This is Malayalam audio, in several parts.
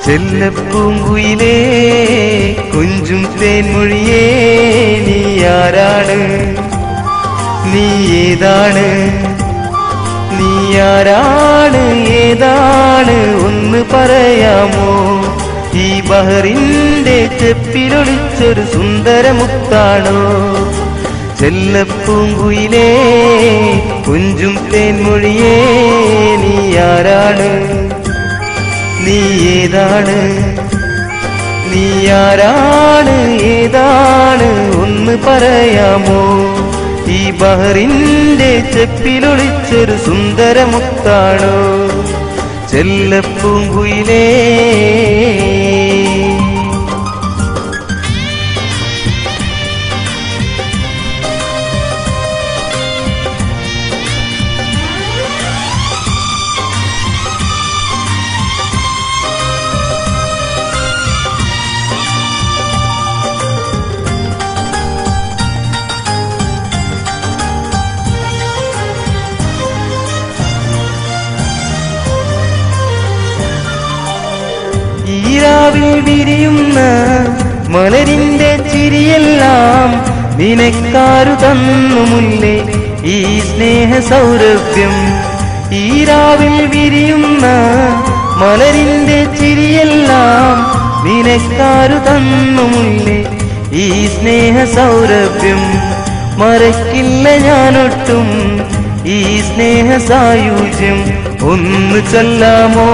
ചെല്ലപ്പൂങ്കുയിലേ കൊഞ്ചും തേൻമൊഴിയേ നീ ആരാണ് നീ ഏതാണ് നീ ആരാണ് ഏതാണ് ഒന്ന് പറയാമോ ഈ ബഹറിന്റെ ചെപ്പിലൊളിച്ചൊരു സുന്ദരമുത്താണോ ചെല്ലപ്പൂങ്കുയിലേ കൊഞ്ചും തേൻമൊഴിയേ നീ ആരാണ് നീ ഏതാണ് നീ ആരാണ് ഏതാണ് ഒന്ന് പറയാമോ ഈ ബഹറിന്റെ ചെപ്പിലൊളിച്ചൊരു സുന്ദരമുത്താണോ ചെല്ലപ്പൂങ്കുയിലേ ഈരാവിൽ വിരിയുന്ന മലരിന്റെ ചിരിയെല്ലാം നിനക്കാരു തന്നു മുല്ലേ ഈ സ്നേഹ സൗരഭ്യം ഈരാവിൽ വിരിയുന്ന മലരിന്റെ ചിരിയെല്ലാം നിനക്കാരു തന്നു മുല്ലേ ഈ സ്നേഹ സൗരഭ്യം മറക്കില്ല ഞാനൊട്ടും ഈ സ്നേഹ സായുജ്യം ഒന്ന് ചൊല്ലാമോ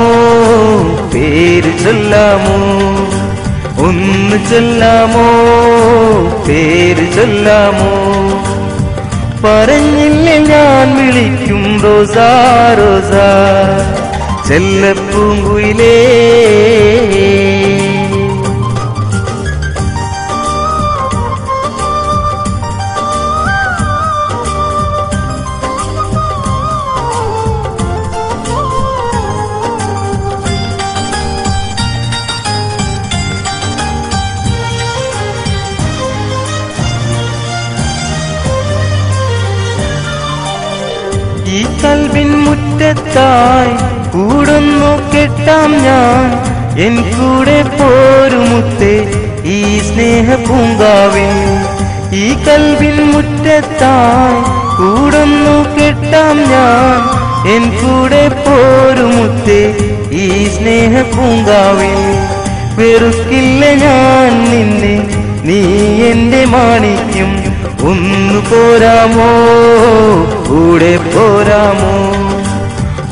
പേര് ചൊല്ലാമോ ഒന്ന് ചൊല്ലാമോ പേര് ചൊല്ലാമോ പറഞ്ഞില്ലേ ഞാൻ വിളിക്കും റോസാ റോസാ ചെല്ലപ്പൂങ്കുയിലേ ഈ കൽവിൻ മുറ്റത്തായി കൂടുന്നു കെട്ടാം ഞാൻ എൻ കൂടെ പോരുമുത്തേ ഈ സ്നേഹ പൂങ്കാവിൽ ഈ കൽവിൻ മുറ്റത്തായി കൂടുന്നു കെട്ടാം ഞാൻ എൻ കൂടെ പോരുമുത്തേ ഈ സ്നേഹ പൂങ്കാവിൽ വെറുക്കില്ല ഞാൻ നിന്നെ നീ എന്റെ മാണിക്യം ഒന്ന് പോരാമോ കൂടെ പോരാമോ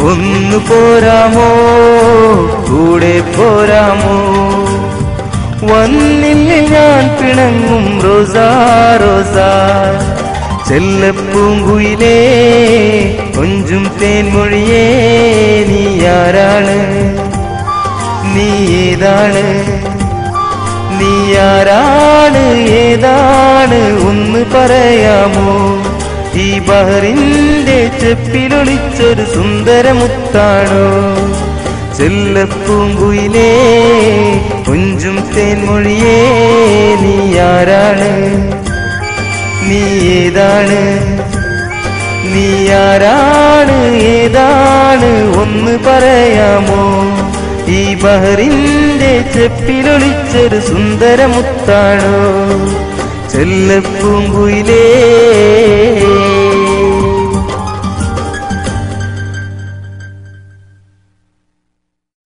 ഒന്ന് പോരാമോ കൂടെ പോരാമോ വന്നില്ല ഞാൻ പിണങ്ങും റോസാ റോസാ ചെല്ലപ്പൂങ്കുയിലേ കൊഞ്ചും തേൻമൊഴിയേ നീ ആരാണ് നീ ഏതാണ് നീ ആരാണ് ഏതാണ് ഒന്ന് പറയാമോ ഈ ബഹറിന്റെ ചെപ്പിലൊളിച്ചൊരു സുന്ദരമുത്താണോ ചെല്ലപ്പൂങ്കുയിലേ കൊഞ്ചും തേൻമൊഴിയേ നീ ആരാണ് നീ ഏതാണ് നീ ആരാണ് ഏതാണ് ഒന്ന് പറയാമോ ഈ ബഹറിന്റെ ചെപ്പിലൊളിച്ചൊരു സുന്ദരമുത്താണോ ചെല്ലപ്പൂങ്കുയിലേ